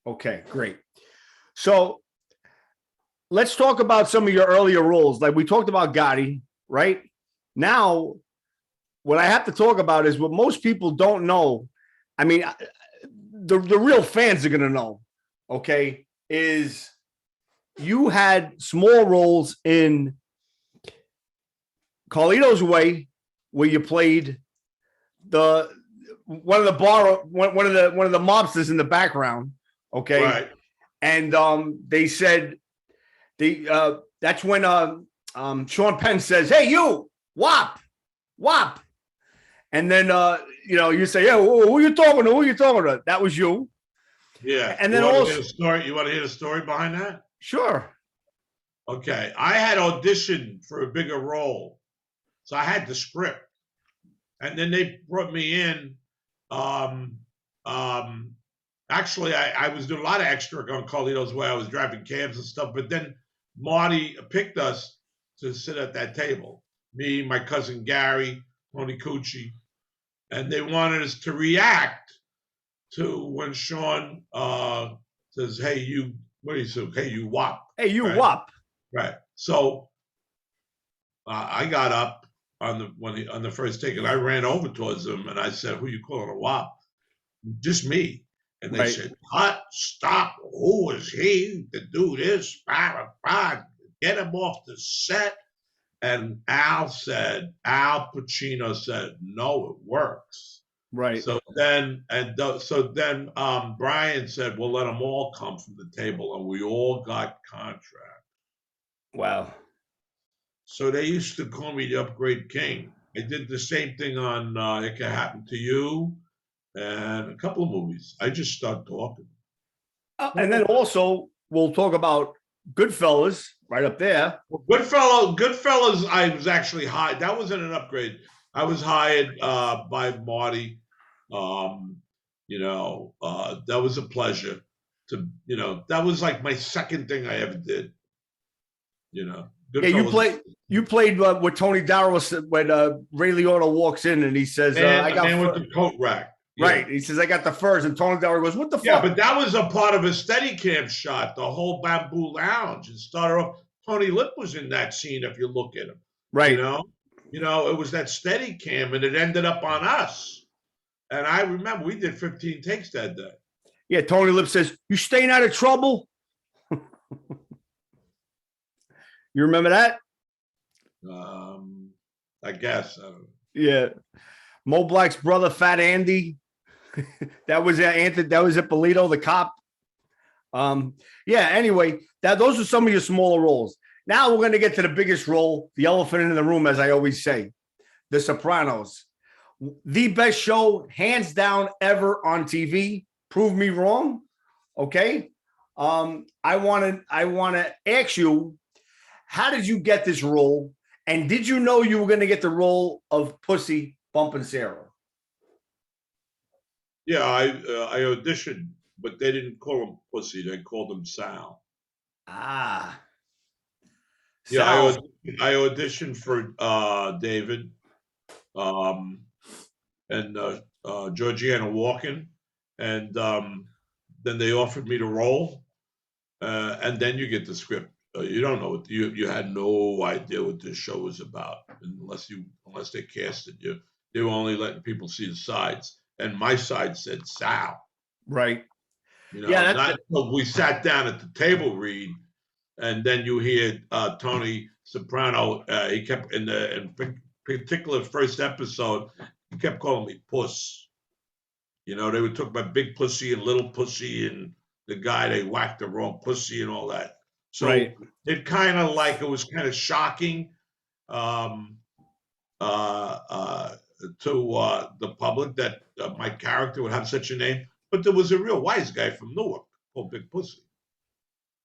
Okay, great. So let's talk about some of your earlier roles. Like we talked about Gotti, right? Now, what I have to talk about is what most people don't know. I mean, the real fans are going to know, okay, is you had small roles in Carlito's Way, where you played one of the mobsters in the background, okay? Right. And they said that's when Sean Penn says, "Hey, you, wop, wop," and then you say, "Yeah, who are you talking to? Who are you talking to?" That was you. Yeah. And then also, you want to hear the story behind that? sure. Okay. I had auditioned for a bigger role, so I had the script, and then they brought me in. Um, Actually, I was doing a lot of extra on Carlito's Way. I was driving cabs and stuff, but then Marty picked us to sit at that table. Me, my cousin Gary, Tony Cucci, and they wanted us to react to when Sean says, "Hey, you," what do you say? "Hey, you wop." Hey, you, right? wop. Right. So I got up on the first take, and I ran over towards them, and I said, "Who you calling a wop?" Just me. And they said, "Cut, stop. Who is he to do this? Get him off the set." And Al Pacino said, "No, it works." Right. So then Brian said, "Well, let them all come from the table," and we all got contracts. Wow. So they used to call me the Upgrade King. I did the same thing on It Can Happen to You and a couple of movies. I just start talking. And then also we'll talk about Goodfellas right up there. Well, Goodfellas. I was actually hired. That wasn't an upgrade. I was hired by Marty. That was a pleasure. That was like my second thing I ever did. Goodfellas. You played with Tony Darrow when Ray Liotta walks in and he says, "I got man with the coat rack." Yeah. Right. He says, "I got the furs," and Tony Darrow goes, "What the fuck?" Yeah, but that was a part of a Steadicam shot, the whole Bamboo Lounge. It started off, Tony Lip was in that scene if you look at him. Right. It was that Steadicam, and it ended up on us. And I remember we did 15 takes that day. Yeah, Tony Lip says, "You staying out of trouble?" You remember that? I guess. I don't know. Yeah. Mo Black's brother, Fat Andy. That was Ippolito, the cop. Anyway, those are some of your smaller roles. Now we're going to get to the biggest role, the elephant in the room, as I always say, The Sopranos. The best show, hands down, ever on TV. Prove me wrong. Okay. I want to ask you, how did you get this role? And did you know you were going to get the role of Pussy Bumpin' Sarah? Yeah, I auditioned, but they didn't call him Pussy. They called him Sal. Ah. Yeah, I auditioned for David and Georgiana Walken, and then they offered me the role, and then you get the script. You don't know what you had no idea what this show was about unless they casted you. They were only letting people see the sides, and my side said Sal. Right. Not until we sat down at the table read, and then you hear Tony Soprano. He kept in particular first episode, he kept calling me Puss. They would talk about big pussy and little pussy, and the guy they whacked the wrong pussy and all that. So it kind of it was kind of shocking to the public that my character would have such a name. But there was a real wise guy from Newark called Big Pussy.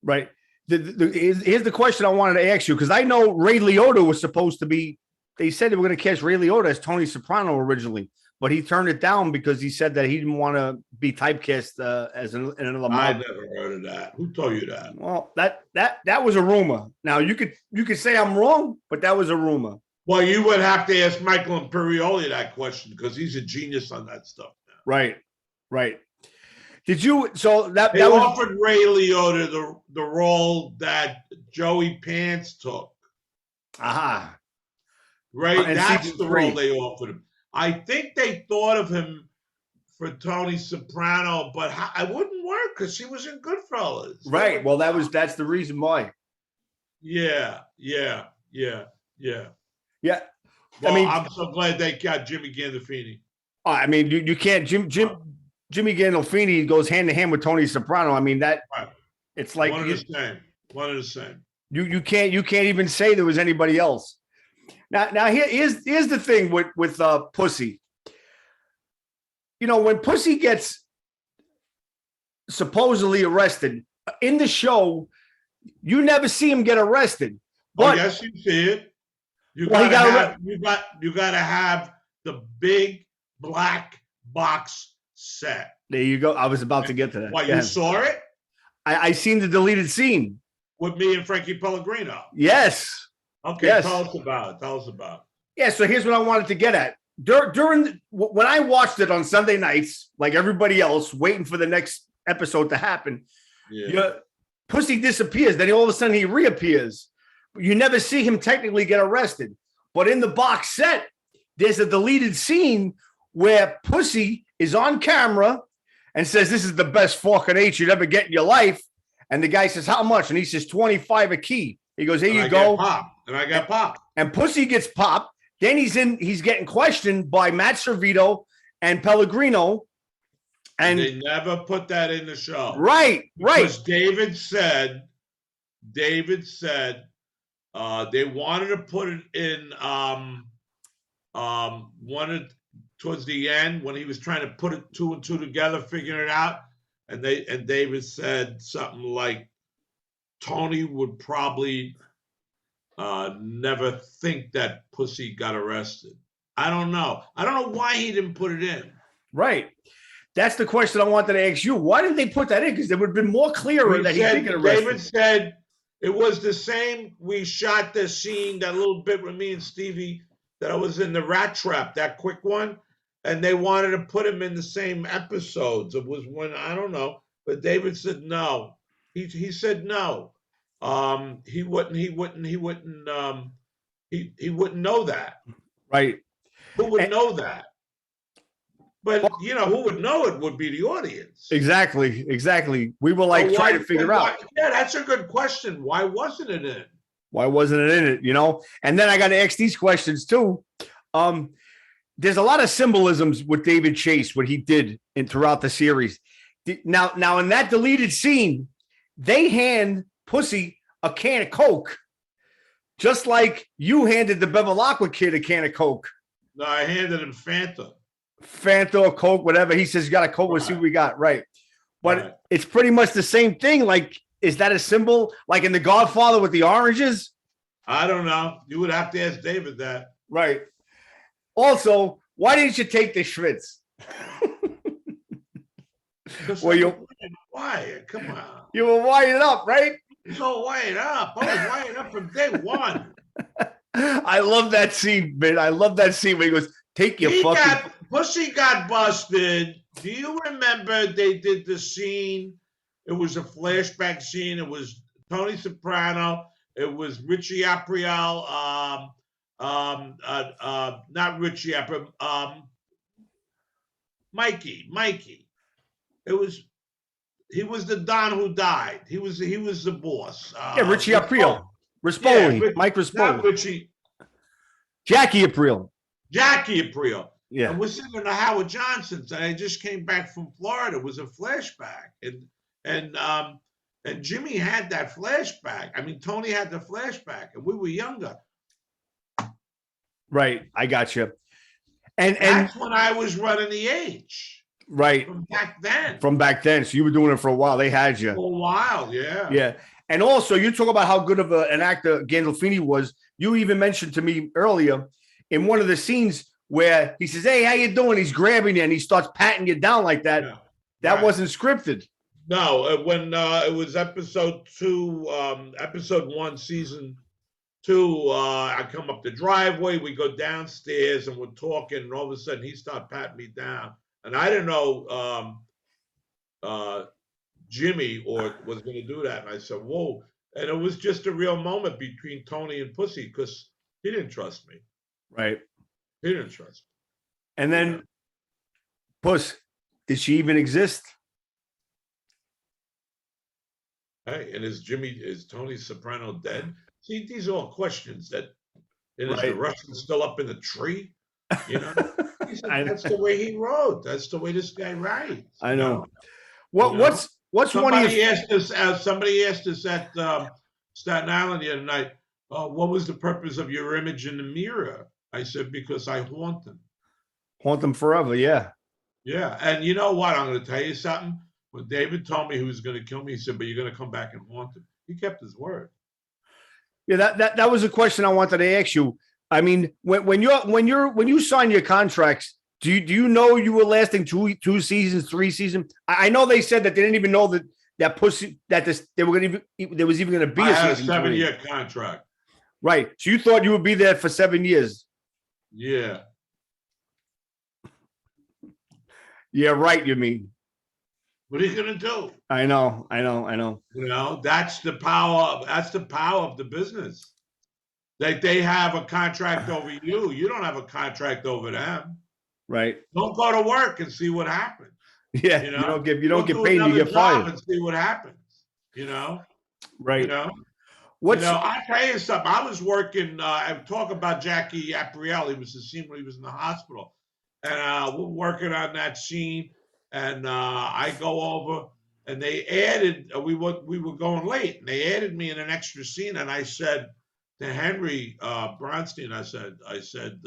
Right. Here's the question I wanted to ask you, because I know Ray Liotta was supposed to be, they said they were going to cast Ray Liotta as Tony Soprano originally, but he turned it down because he said that he didn't want to be typecast as another mob. I never heard of that. Who told you that? Well, that was a rumor. Now you could say I'm wrong, but that was a rumor. Well, you would have to ask Michael Imperioli that question because he's a genius on that stuff now. Right. Did you? So that They that was offered Ray Liotta the role that Joey Pants took. aha. Ray, In that's season the role 3. they offered him. I think they thought of him for Tony Soprano, but I wouldn't work because she was in Goodfellas. Right. Well, that's the reason why. Yeah, yeah, yeah, yeah. Yeah. I Well, mean, I'm so glad they got Jimmy Gandolfini. you can't. Jimmy Gandolfini goes hand to hand with Tony Soprano. I mean that Right. it's like One of the same. One of the same. you can't even say there was anybody else. Now here's the thing with Pussy. You know, when Pussy gets supposedly arrested in the show, you never see him get arrested. But yes, you see it. You well, gotta have the big black box set. there you go. I was about to get to that. What, you saw it? I seen the deleted scene with me and Frankie Pellegrino. Yes. Okay, yes. Tell us about it. Yeah, so here's what I wanted to get at. When I watched it on Sunday nights, like everybody else, waiting for the next episode to happen, Pussy disappears. Then all of a sudden he reappears. You never see him technically get arrested. But in the box set, there's a deleted scene where Pussy is on camera and says, "This is the best fucking H you'd ever get in your life." And the guy says, "How much?" And he says, $25 a key. He goes, "Here you go." And I got popped. And Pussy gets popped. Then he's getting questioned by Matt Servito and Pellegrino. And they never put that in the show. Right. Because David said they wanted to put it in towards the end when he was trying to put it 2 and 2 together, figuring it out. And David said something like Tony would probably never think that Pussy got arrested. I don't know why he didn't put it in. Right. That's the question I wanted to ask you. Why didn't they put that in? Because it would have been more clearer that he did get arrested. David said it was the same. We shot the scene, that little bit with me and Stevie, that I was in the rat trap, that quick one. And they wanted to put him in the same episodes. It was when, I don't know. But David said no. He said no. He wouldn't know that. Right. Who would know that? But who would know it would be the audience. Exactly. We were like trying to figure out. Yeah, that's a good question. Why wasn't it in? Why wasn't it in it? And then I got to ask these questions too. There's a lot of symbolisms with David Chase, what he did throughout the series. Now in that deleted scene, they hand Pussy a can of Coke, just like you handed the Bevilacqua kid a can of Coke. No, I handed him Fanta or Coke, whatever. He says, "You got a Coke, we'll see what we got." Right. But it's pretty much the same thing. Like, is that a symbol? Like in The Godfather with the oranges? I don't know. You would have to ask David that. Right. Also, why didn't you take the Schwitz? Why? Come on. You were wired up, right? You're all wired up. I was wired up from day one. I love that scene, man. I love that scene where he goes, "Take your fucking..." Pussy got busted. Do you remember they did the scene? It was a flashback scene. It was Tony Soprano. It was Richie Aprile. Not Richie Aprile. Mikey. He was the Don who died. He was the boss. Richie Aprile. Rispoli. Mike Rispoli. Not Richie. Jackie Aprile. Yeah. And we're sitting in the Howard Johnson's, and I just came back from Florida. It was a flashback. And Jimmy had that flashback. I mean, Tony had the flashback, and we were younger. Right. I got you. And that's when I was running the H. Right. From back then. So you were doing it for a while. They had you. For a while, yeah. Yeah. And also, you talk about how good of an actor Gandolfini was. You even mentioned to me earlier in one of the scenes where he says, "Hey, how you doing?" He's grabbing you and he starts patting you down like that. Yeah. That wasn't scripted. No, when it was episode 1, season 2, I come up the driveway, we go downstairs and we're talking, and all of a sudden he started patting me down. And I didn't know Jimmy or was going to do that. And I said, whoa. And it was just a real moment between Tony and Pussy because he didn't trust me. Right. He didn't trust me. And then, Puss, did she even exist? Hey, and is Tony Soprano dead? See, these are all questions that, and is the Right. Russian still up in the tree? You know, he said, I, that's the way he wrote. That's the way this guy writes. I You know. know? What's one of your Somebody asked us at Staten Island the other night, what was the purpose of your image in the mirror? I said, because I haunt them. haunt them forever? Yeah. Yeah. And you know what? I'm going to tell you something. When David told me he was going to kill me, he said, but you're going to come back and haunt him. He kept his word. Yeah, that was a question I wanted to ask you. I mean, when you sign your contracts, do you know you were lasting two seasons, 3 seasons? I know they said that they didn't even know that Pussy they were going to there was even going to be I had a season 7-year contract. Right. So you thought you would be there for 7 years. Yeah. Yeah, right, you mean. What are you going to do? I know. You know, that's the power of the business. They have a contract over you. You don't have a contract over them. Right. Don't go to work and see what happens. Yeah. You know? You don't get do paid, you get fired. and see what happens. You know? Right. You know? I tell you something. I was working, I talk about Jackie Aprile. He was the scene when he was in the hospital. And we're working on that scene. And I go over and they added, we were going late. And they added me in an extra scene. And I said to Henry Bronstein, I said,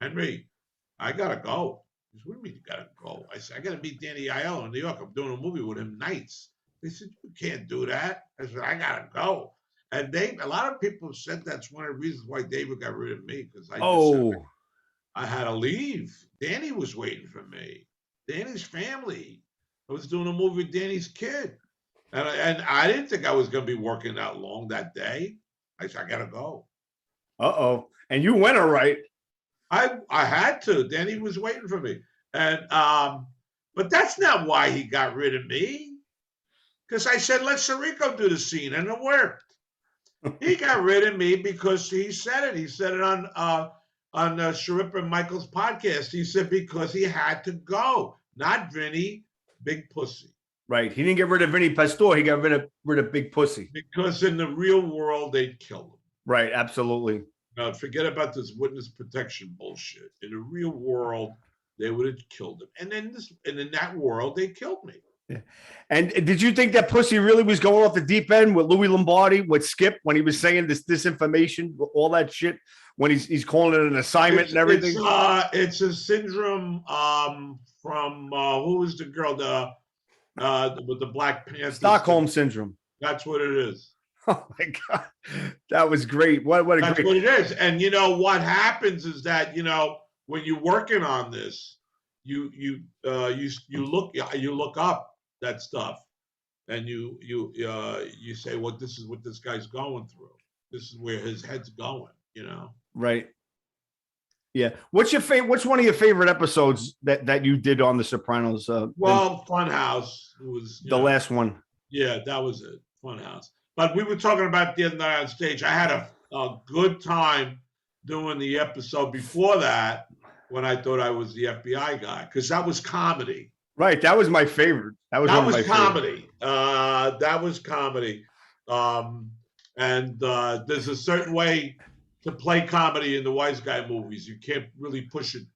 Henry, I gotta go. He said, what do you mean you gotta go? I said, I gotta meet Danny Aiello in New York. I'm doing a movie with him nights. They said, you can't do that. I said, I gotta go. And a lot of people said that's one of the reasons why David got rid of me, because I had to leave. Danny was waiting for me. Danny's family. I was doing a movie with Danny's kid. And I didn't think I was gonna be working that long that day. I said, I gotta go. And you went all right. I had to. Danny was waiting for me. And but that's not why he got rid of me. Because I said, let Sirico do the scene, and it worked. He got rid of me because he said it. He said it on Sharip and Michael's podcast. He said because he had to go, not Vinny, Big Pussy. Right. He didn't get rid of Vinny Pastore. He got rid of Big Pussy. Because in the real world, they'd kill him. Right. Absolutely. Now, forget about this witness protection bullshit. In the real world, they would have killed him. And in that world, they killed me. Yeah. And did you think that Pussy really was going off the deep end with Louis Lombardi, with Skip, when he was saying this disinformation, all that shit, when he's calling it an assignment and everything? It's a syndrome from who was the girl with the Black Panther? Stockholm syndrome. That's what it is. Oh my God, that was great. What a That's great. what it is. And you know what happens is that when you're working on this, you look up that stuff, and you say, well, this is what this guy's going through. This is where his head's going. Right. Yeah. What's one of your favorite episodes that you did on The Sopranos? Funhouse was the last one. Yeah, that was it. Funhouse. But we were talking about the other night on stage. I had a good time doing the episode before that when I thought I was the FBI guy, because that was comedy. Right. That was my favorite. That was comedy. That was comedy. And there's a certain way to play comedy in the Wise Guy movies. You can't really push it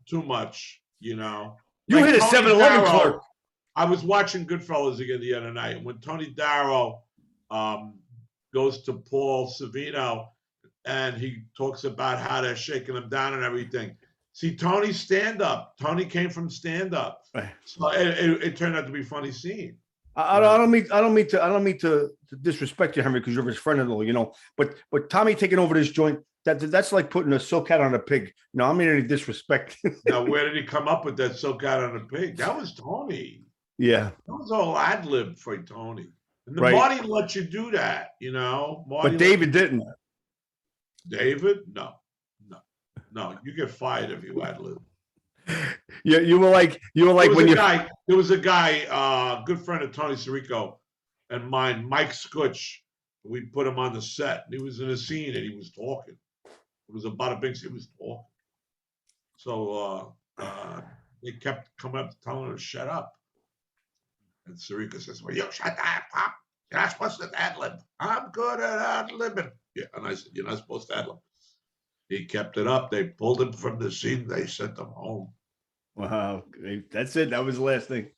too much, You hit a 7-Eleven clerk. I was watching Goodfellas again the other night, and when Tony Darrow goes to Paul Savino and he talks about how they're shaking him down and everything. See, Tony's stand-up. Tony came from stand-up, so it turned out to be a funny scene. I don't mean to disrespect you, Henry, because you're his friend-in-law, But Tommy taking over this joint, that's like putting a silk hat on a pig. No, I mean any disrespect. Now, where did he come up with that silk hat on a pig? That was Tony. Yeah, that was all ad lib for Tony. And Marty let you do that, but David didn't. David, no, you get fired if you ad lib. You were like when you. There was a guy, good friend of Tony Sirico and mine, Mike Scutch. We put him on the set, and he was in a scene, and he was talking. It was about a big. He was talking. So they kept coming up telling him to shut up. And Sirico says, "Well, you shut that up. You're not supposed to ad lib. I'm good at ad libbing." Yeah, and I said, "You're not supposed to ad lib." He kept it up. They pulled him from the scene. They sent him home. Wow, that's it. That was the last thing.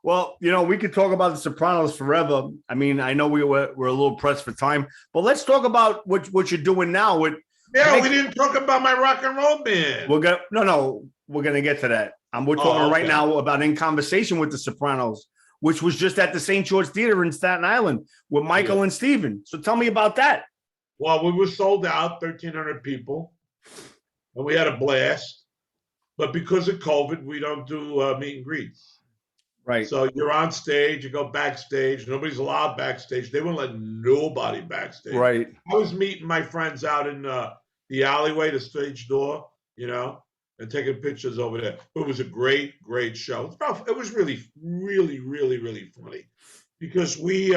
Well, we could talk about the Sopranos forever. I mean, I know we're a little pressed for time, but let's talk about what you're doing now. We didn't talk about my rock and roll band. We're gonna get to that. We're talking right now about In Conversation with the Sopranos, which was just at the St. George Theater in Staten Island with Michael and Steven. So tell me about that. Well, we were sold out, 1,300 people, and we had a blast. But because of COVID, we don't do meet and greets. Right. So you're on stage, you go backstage. Nobody's allowed backstage. They wouldn't let nobody backstage. Right. I was meeting my friends out in the alleyway, the stage door, and taking pictures over there. It was a great, great show. It was really, really, really, really funny because we've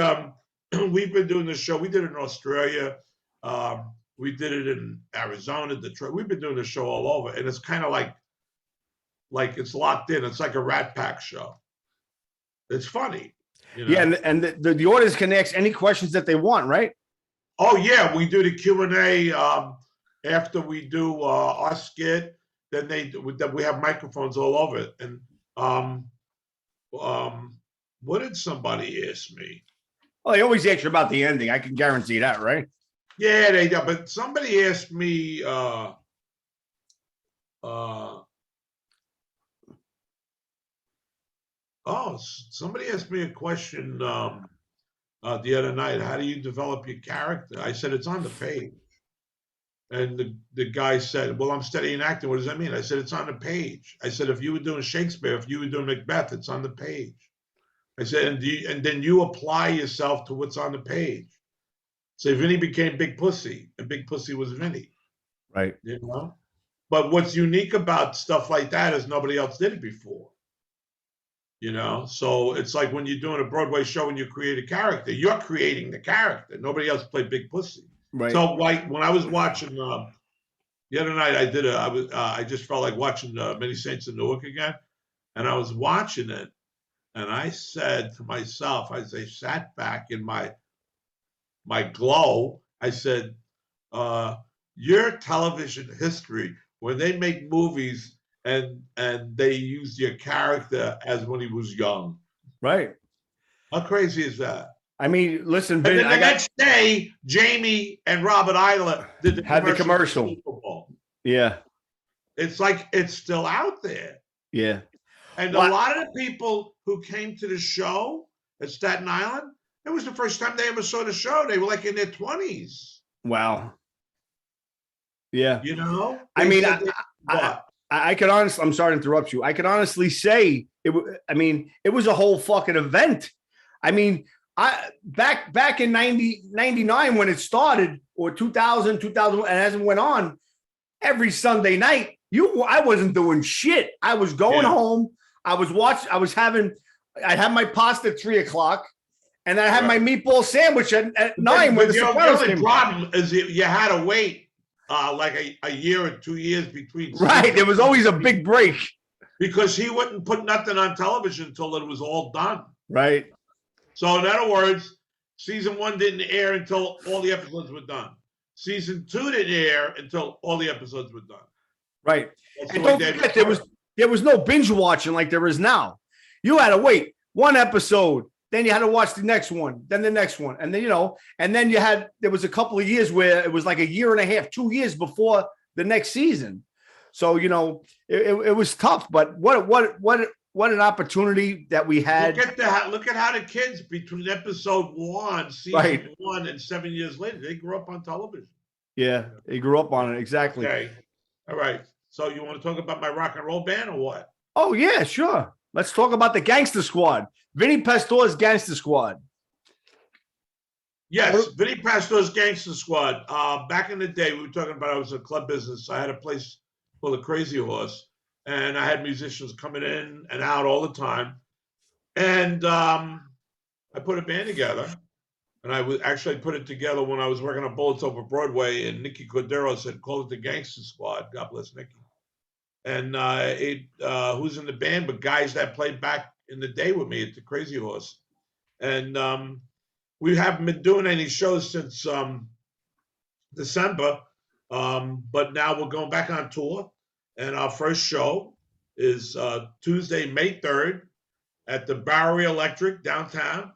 been doing this show. We did it in Australia. We did it in Arizona, Detroit. We've been doing the show all over, and it's kind of like it's locked in. It's like a Rat Pack show. It's funny. Yeah, and the audience can ask any questions that they want, right? Oh yeah, we do the Q&A after we do our skit. Then we have microphones all over it. And what did somebody ask me? Well, they always ask you about the ending. I can guarantee that, right? Yeah, they do. But somebody asked me somebody asked me a question the other night. How do you develop your character? I said, it's on the page. And the guy said, well, I'm studying acting. What does that mean? I said, it's on the page. I said, if you were doing Shakespeare, if you were doing Macbeth, it's on the page. I said, and then you apply yourself to what's on the page. So Vinny became Big Pussy, and Big Pussy was Vinny. Right. But what's unique about stuff like that is nobody else did it before. So it's like when you're doing a Broadway show and you create a character, you're creating the character. Nobody else played Big Pussy. Right. So like when I was watching the other night, I just felt like watching Many Saints of Newark again, and I was watching it, and I said to myself, as I sat back in my glow, I said, your television history, when they make movies and they use your character as when he was young. Right. How crazy is that? I mean, listen, and then the next day, Jamie and Robert Isler did the commercial. Yeah. It's like it's still out there. Yeah. And a lot of the people who came to the show at Staten Island, it was the first time they ever saw the show. They were like in their 20s. Wow. Yeah. I mean, I could honestly, I'm sorry to interrupt you. I could honestly say it was a whole fucking event. I mean, back in 99 when it started, or 2000, and as it went on, every Sunday night, I wasn't doing shit. I was going home. I had my pasta at 3:00, and I had my meatball sandwich at 9 when the Sopranos came. The problem is you had to wait like a year or 2 years between. Right. There was always a big break. Because he wouldn't put nothing on television until it was all done. Right. So in other words, season 1 didn't air until all the episodes were done. Season 2 didn't air until all the episodes were done. Right. And don't forget, there was no binge watching like there is now. You had to wait one episode, then you had to watch the next one, then the next one, and then and then there was a couple of years where it was like a year and a half, 2 years before the next season. So it was tough, but what an opportunity that we had. Look at how the kids between episode 1, season 1, and 7 years later, they grew up on television. Yeah, they grew up on it. Exactly. Okay. All right. So you want to talk about my rock and roll band or what? Oh, yeah, sure. Let's talk about the Ganster Squad. Vinny Pastore's Ganster Squad. Yes, Vinny Pastore's Ganster Squad. Back in the day, we were talking about I was a club business. I had a place called the Crazy Horse. and I had musicians coming in and out all the time. And I put a band together, and I actually put it together when I was working on Bullets Over Broadway, and Nicky Cordero said, call it the Gangster Squad. God bless Nicky. And who's in the band, but guys that played back in the day with me at the Crazy Horse. And we haven't been doing any shows since December, but now we're going back on tour. And our first show is Tuesday, May 3rd at the Bowery Electric downtown.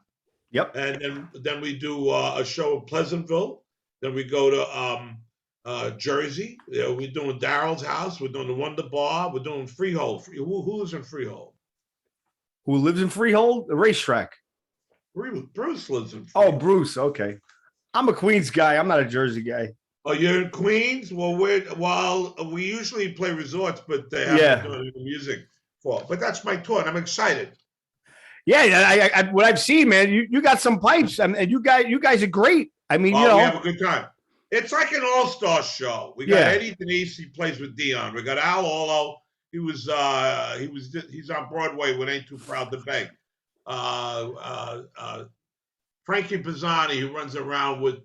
Yep. And then we do a show in Pleasantville. Then we go to Jersey. We're doing Daryl's house. We're doing the Wonder Bar. We're doing Freehold. Who lives in Freehold? Who lives in Freehold? The racetrack. Bruce lives in Freehold. Oh, Bruce. Okay. I'm a Queens guy. I'm not a Jersey guy. Oh, you're in Queens? Well, we usually play resorts, but they haven't been doing any music for. But that's my tour, and I'm excited. Yeah, I what I've seen, man, you got some pipes, and you guys are great. I mean, we have a good time. It's like an all-star show. We got Eddie Denise, he plays with Dion. We got Al Olo. He's on Broadway with Ain't Too Proud to Beg. Frankie Pizzani, who runs around with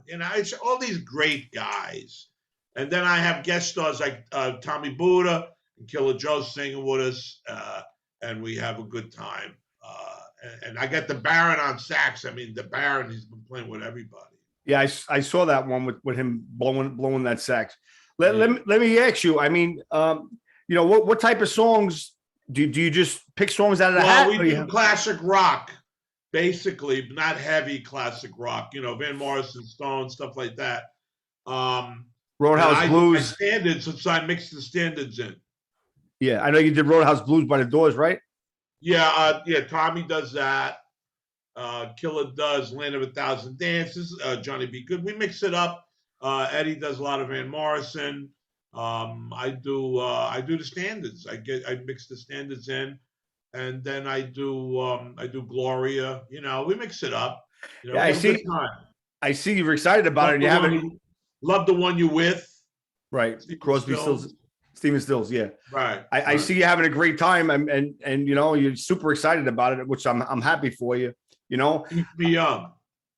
it's all these great guys. And then I have guest stars like Tommy Buddha and Killer Joe singing with us, and we have a good time. And I got the Baron on sax. I mean, the Baron, he's been playing with everybody. Yeah, I saw that one with him blowing that sax. Let me ask you. I mean, what type of songs do you just pick songs out of the hat? Well, we do classic rock, basically, not heavy classic rock. Van Morrison, Stone, stuff like that. Roadhouse Blues standards, since I mixed the standards in. Yeah, I know you did Roadhouse Blues by the Doors, right? Yeah, Tommy does that. Killer does Land of a Thousand Dances. Johnny B. Good. We mix it up. Eddie does a lot of Van Morrison. I do the standards. I mix the standards in, and then I do Gloria. We mix it up. Yeah, I see you're excited about it. And you love the one you with. Right, Crosby, Stills, Stephen Stills. Yeah, right. I see you having a great time, and you're super excited about it, which I'm happy for you. Keeps me young.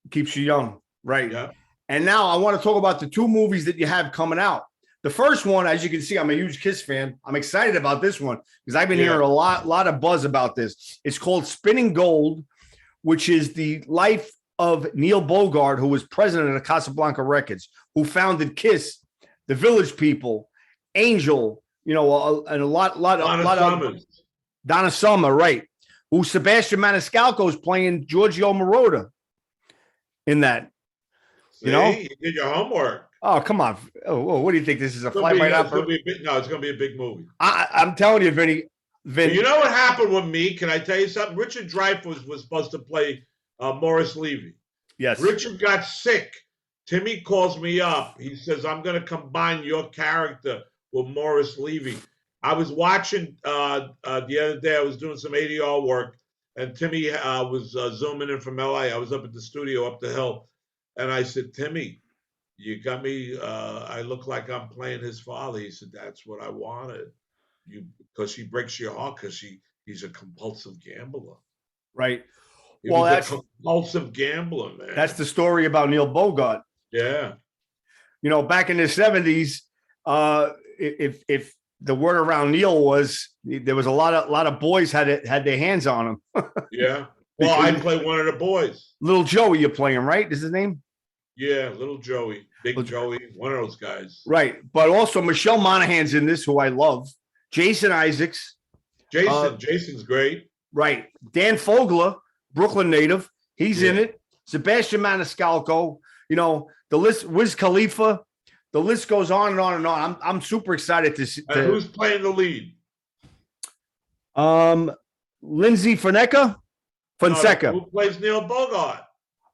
Keeps you young, right? Yeah. And now I want to talk about the two movies that you have coming out. The first one, as you can see, I'm a huge Kiss fan. I'm excited about this one because I've been hearing a lot of buzz about this. It's called Spinning Gold, which is the life of Neil Bogart, who was president of Casablanca Records, who founded Kiss, the Village People, Angel, and a lot of Donna Summer, right? Who Sebastian Maniscalco is playing Giorgio Moroder in that. You did your homework. Oh, come on. Oh, what do you think? This is a fly-by-night? It's going to be a big movie. I'm telling you, Vinny. You know what happened with me? Can I tell you something? Richard Dreyfuss was supposed to play Morris Levy. Yes. Richard got sick. Timmy calls me up. He says, I'm going to combine your character with Morris Levy. I was watching the other day. I was doing some ADR work, and Timmy was zooming in from LA. I was up at the studio up the hill, and I said, Timmy, you got me. I look like I'm playing his father. He said, that's what I wanted. Because he breaks your heart because he's a compulsive gambler. Right. That's a compulsive gambler, man. That's the story about Neil Bogart. Yeah. Back in the 70s, if the word around Neil was there was a lot of boys had their hands on him. Yeah. Well, I play one of the boys. Little Joey, you're playing, right? Is his name? Yeah, Little Joey, Big Joey, one of those guys. Right, but also Michelle Monaghan's in this, who I love. Jason Isaacs. Jason's great. Right. Dan Fogler, Brooklyn native. He's in it. Sebastian Maniscalco. The list. Wiz Khalifa. The list goes on and on and on. I'm super excited to see. Who's playing the lead? Lindsay Fonseca. Who plays Neil Bogart?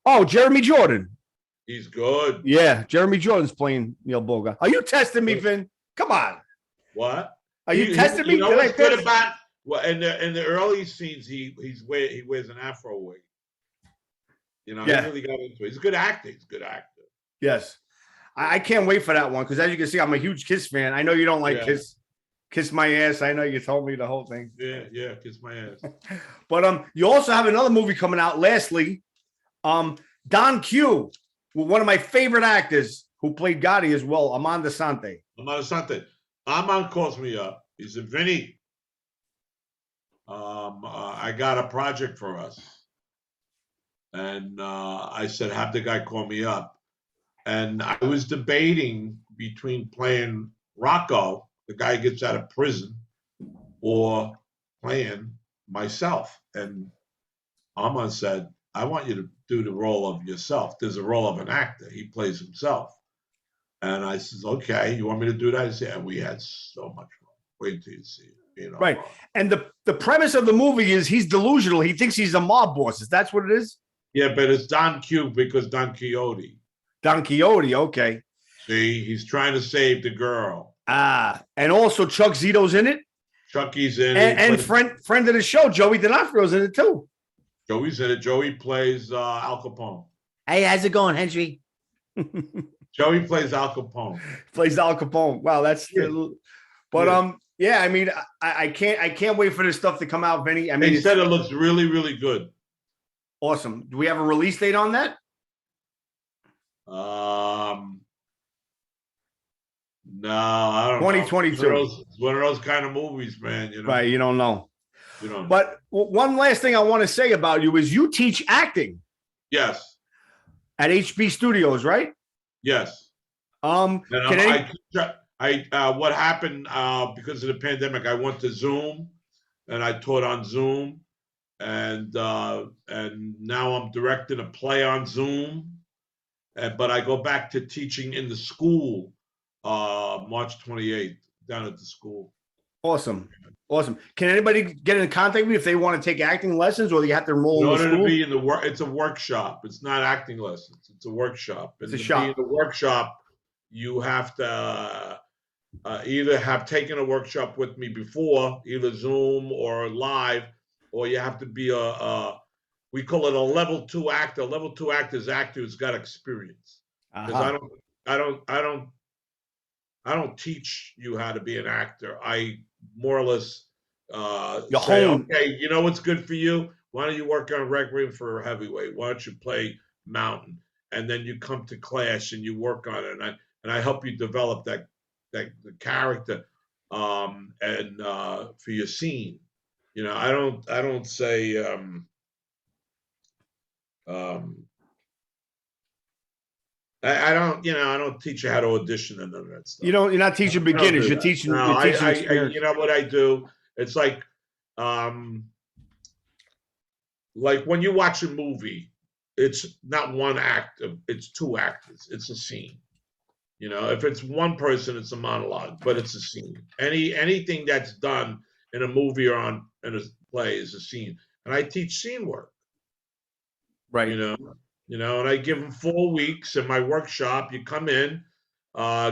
Oh, Jeremy Jordan. He's good. Yeah, Jeremy Jordan's playing Neil Bogart. Are you testing me, Vin? Come on. What? Are you testing me? What's good about? Well, in the early scenes, he wears an afro wig. He really got into it. He's a good actor. Yes. I can't wait for that one because, as you can see, I'm a huge Kiss fan. I know you don't like Kiss. Kiss My Ass. I know you told me the whole thing. Yeah, kiss my ass. But you also have another movie coming out. Lastly, Don Q, one of my favorite actors who played Gotti as well, Armand Assante. Armand Assante. Armand calls me up. He said, Vinny, I got a project for us. And I said, have the guy call me up. And I was debating between playing Rocco, the guy who gets out of prison, or playing myself. And Armand said, I want you to do the role of yourself. There's a role of an actor. He plays himself. And I said, okay, you want me to do that? He said, and we had so much fun. Wait till you see it. You know, Right. And the premise of the movie is he's delusional. He thinks he's a mob boss. Is that what it is? Yeah, but it's Don Q because Don Quixote. Don Quixote, okay. See, he's trying to save the girl. And also Chuck Zito's in it. Chucky's in it. And friend of the show, Joey D'Onofrio's in it too. Joey's in it. Joey plays Al Capone. Hey, how's it going, Henry? Joey plays Al Capone. Plays Al Capone. Wow, that's but yeah, I mean, I can't wait for this stuff to come out, Vinny. I mean, he said it looks really, really good. Awesome. Do we have a release date on that? No, I don't 2022. know. It's one of those kind of movies, man. You know? Right, you don't know. You don't know. But one last thing I want to say about you is you teach acting. Yes. At HB Studios, right? Yes. What happened because of the pandemic, I went to Zoom and I taught on Zoom. And now I'm directing a play on Zoom, but I go back to teaching in the school March 28th down at the school. Awesome. Can anybody get in contact with you if they want to take acting lessons, or you have to enroll in the school? To be in the it's a workshop. It's not acting lessons. It's a workshop. It's a shop. Be in the workshop, you have to either have taken a workshop with me before, either Zoom or live. Or you have to be we call it a level 2 actor. Level 2 actor is actor who's got experience. Because I don't teach you how to be an actor. I more or less say, okay, you know what's good for you? Why don't you work on Requiem for a Heavyweight? Why don't you play Mountain? And then you come to class and you work on it, and I help you develop that the character and for your scene. You know, I don't say I don't teach you how to audition and none of that stuff. You're not teaching beginners. You're teaching. No, you know what I do? It's like when you watch a movie, it's not one actor, it's 2 actors. It's a scene. You know, if it's one person, it's a monologue, but it's a scene. Anything that's done in a movie or in a play is a scene, and I teach scene work. Right. You know, and I give them 4 weeks in my workshop. You come in,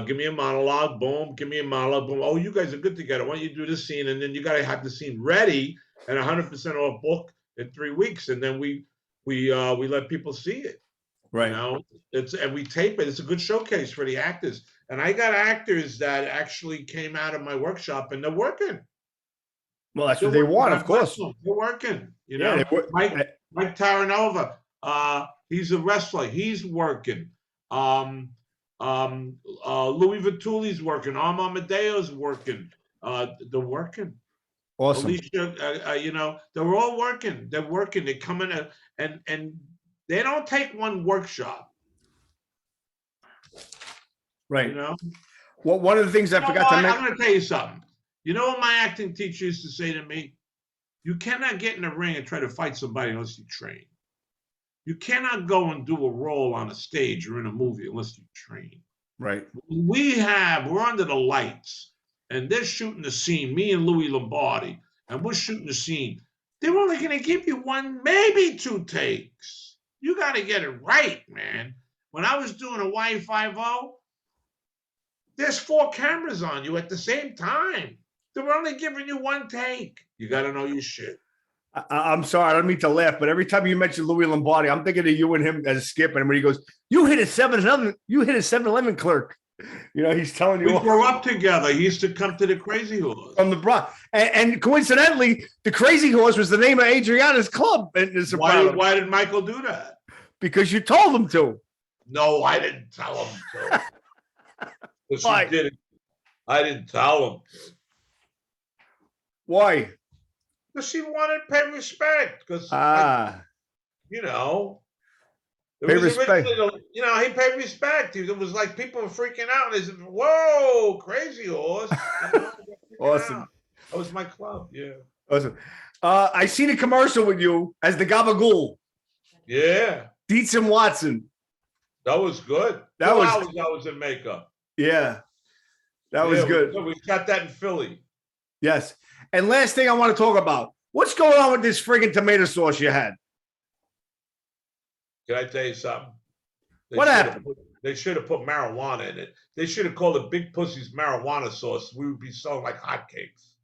give me a monologue, boom, give me a monologue, boom. Oh, you guys are good together. Why don't you do this scene? And then you got to have the scene ready and 100% off book in 3 weeks, and then we let people see it. Right. You know, and we tape it. It's a good showcase for the actors. And I got actors that actually came out of my workshop and they're working. Well, that's what they want, of course. They're working. You know, Mike Taranova, he's a wrestler. He's working. Louis Vitulli's working. Armand Medeo's working. They're working. Awesome. Alicia, they're all working. They're working. They come in and they don't take one workshop. Right. You know? Well, one of the things I forgot to mention. I'm going to tell you something. You know what my acting teacher used to say to me? You cannot get in the ring and try to fight somebody unless you train. You cannot go and do a role on a stage or in a movie unless you train. Right. We're under the lights and they're shooting the scene, me and Louis Lombardi, and we're shooting the scene. They're only going to give you 1, maybe 2 takes. You got to get it right, man. When I was doing a Y50, there's 4 cameras on you at the same time. They're only giving you 1 take. You got to know your shit. I'm sorry, I don't mean to laugh, but every time you mention Louis Lombardi, I'm thinking of you and him as Skip, and when he goes, "You hit a 7-Eleven, clerk." You know, he's telling you We grew up together. He used to come to the Crazy Horse. from the Bronx. And coincidentally, the Crazy Horse was the name of Adriana's club in the Sopranos. Why did Michael do that? Because you told him to. No, I didn't tell him to. Because Why? he did it. I didn't tell him to. Why? Because he wanted to pay respect. Because, you know, pay respect. You know, he paid respect. It was like people were freaking out. They said, "Whoa, Crazy Horse!" Awesome. That was my club. Yeah. Awesome. I seen a commercial with you as the Gabagool. Yeah. Dietz and Watson. That was good. That 2 was hours I was in makeup. Yeah. That was good. We shot that in Philly. Yes. And last thing I want to talk about. What's going on with this friggin' tomato sauce you had? Can I tell you something? What happened? They should have put marijuana in it. They should have called it Big Pussy's marijuana sauce. We would be selling like hotcakes.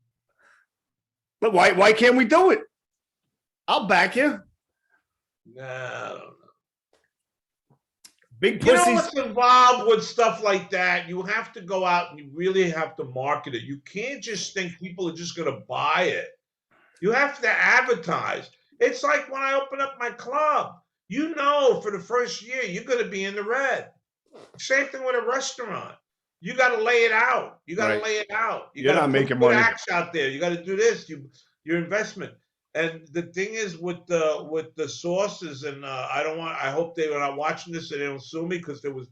But why can't we do it? I'll back you. Nah, I don't know. Big You know pussies. what's involved with stuff like that? You have to go out and you really have to market it. You can't just think people are just going to buy it. You have to advertise. It's like when I open up my club. You know, for the first year, you're going to be in the red. Same thing with a restaurant. You got to lay it out. You got to lay it out. You're not making money. Acts out there. You got to do this. Your investment. And the thing is with the sources, and I hope they are not watching this and they don't sue me because there was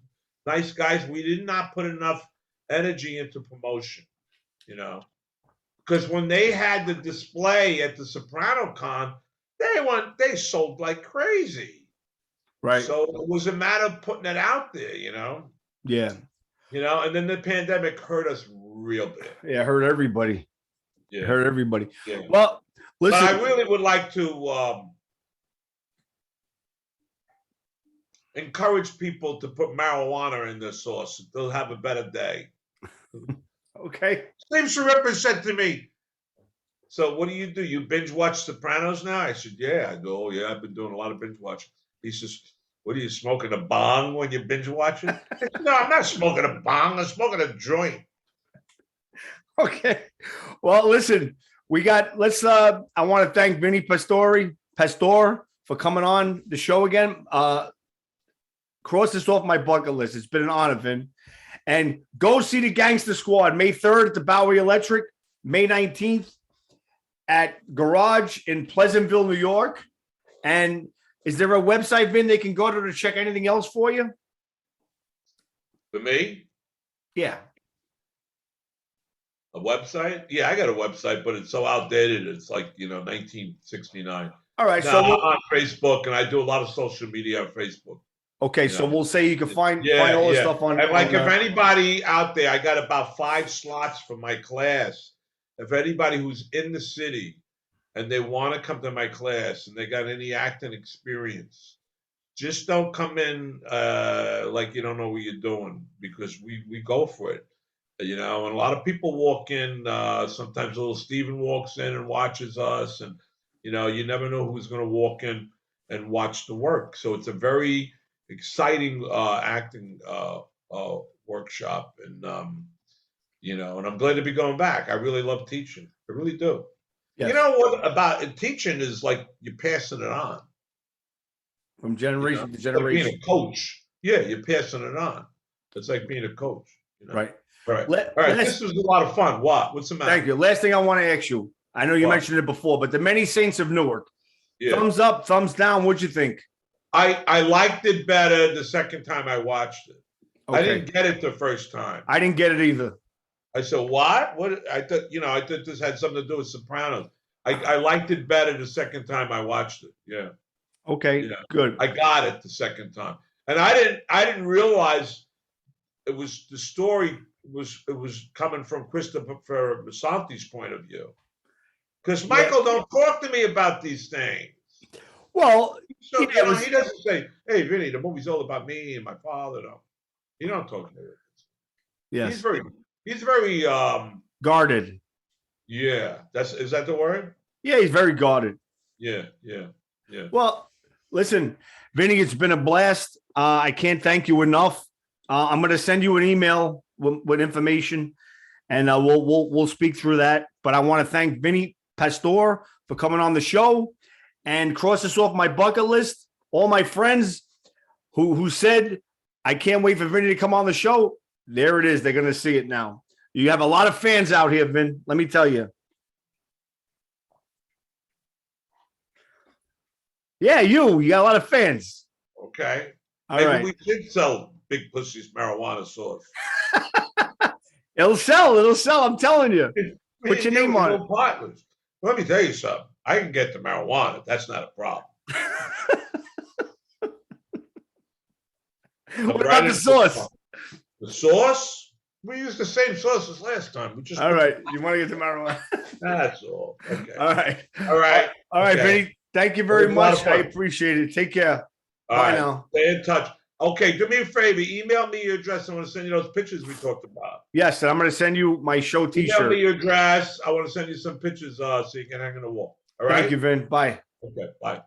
nice guys. We did not put enough energy into promotion, you know, because when they had the display at the Soprano Con, they sold like crazy. Right. So it was a matter of putting it out there, you know. Yeah. You know, and then the pandemic hurt us real bad. Yeah, it hurt everybody. Yeah. It hurt everybody. Yeah. Well, listen. But I really would like to encourage people to put marijuana in their sauce. They'll have a better day. Okay. Steve Sirico said to me, "So what do? You binge watch Sopranos now?" I said, "Yeah." I go, "Oh, yeah, I've been doing a lot of binge watching." He says, "What are you smoking, a bong when you binge watching?" I said, "No, I'm not smoking a bong. I'm smoking a joint." Okay. Well, listen, I want to thank Vinny Pastore for coming on the show again. Cross this off my bucket list. It's been an honor, Vin. And go see the Ganster Squad May 3rd at the Bowery Electric, May 19th at Garage in Pleasantville, New York. And is there a website, Vin, they can go to check anything else for you? For me? Yeah. A website? Yeah, I got a website, but it's so outdated. It's like, 1969. All right. No, So I'm on Facebook, and I do a lot of social media on Facebook. Okay, so we'll say you can find all the stuff on. And if anybody out there, I got about 5 slots for my class. If anybody who's in the city and they want to come to my class and they got any acting experience, just don't come in like you don't know what you're doing, because we go for it. And a lot of people walk in. Sometimes little Steven walks in and watches us, and you never know who's going to walk in and watch the work. So it's a very exciting acting workshop, and and I'm glad to be going back. I really love teaching. I really do. Yes. You know what about teaching is like you're passing it on from generation to generation. Like being a coach, yeah, you're passing it on. It's like being a coach, right? Right. All right. This was a lot of fun. What's the matter? Thank you. Last thing I want to ask you. I know you mentioned it before, but the Many Saints of Newark. Yeah. Thumbs up, thumbs down. What'd you think? I liked it better the second time I watched it. Okay. I didn't get it the first time. I didn't get it either. I said, what? What? I thought this had something to do with Sopranos. I liked it better the second time I watched it. Yeah. Okay. Good. I got it the second time, and I didn't realize it was the story was coming from Christopher Assante's point of view. Because Michael don't talk to me about these things. Well, so, he doesn't say, "Hey, Vinny, the movie's all about me and my father." No, he don't talk to me. Yes, he's very guarded. Yeah, is that the word? Yeah, he's very guarded. Yeah. Well, listen, Vinny, it's been a blast. I can't thank you enough I'm going to send you an email with information, and we'll speak through that. But I want to thank Vinny Pastore for coming on the show and cross this off my bucket list. All my friends who said, I can't wait for Vinny to come on the show. There it is. They're going to see it now. You have a lot of fans out here, Vin. Let me tell you. Yeah, you got a lot of fans. Okay. All Maybe right. we should sell Big Pussy's marijuana sauce. It'll sell. I'm telling you. Put your name on it. Partners. Let me tell you something. I can get the marijuana. That's not a problem. What about the sauce? The sauce? We used the same sauce as last time. We just all right. You want to get the marijuana? That's all. Okay. All right. All right. All right, okay. Vinny. Thank you very much. I appreciate it. Take care. All Bye right. now. Stay in touch. Okay, do me a favor. Email me your address. I want to send you those pictures we talked about. Yes, and I'm going to send you my show T-shirt. Email me your address. I want to send you some pictures so you can hang on the wall. All right. Thank you, Vin. Bye. Okay. Bye.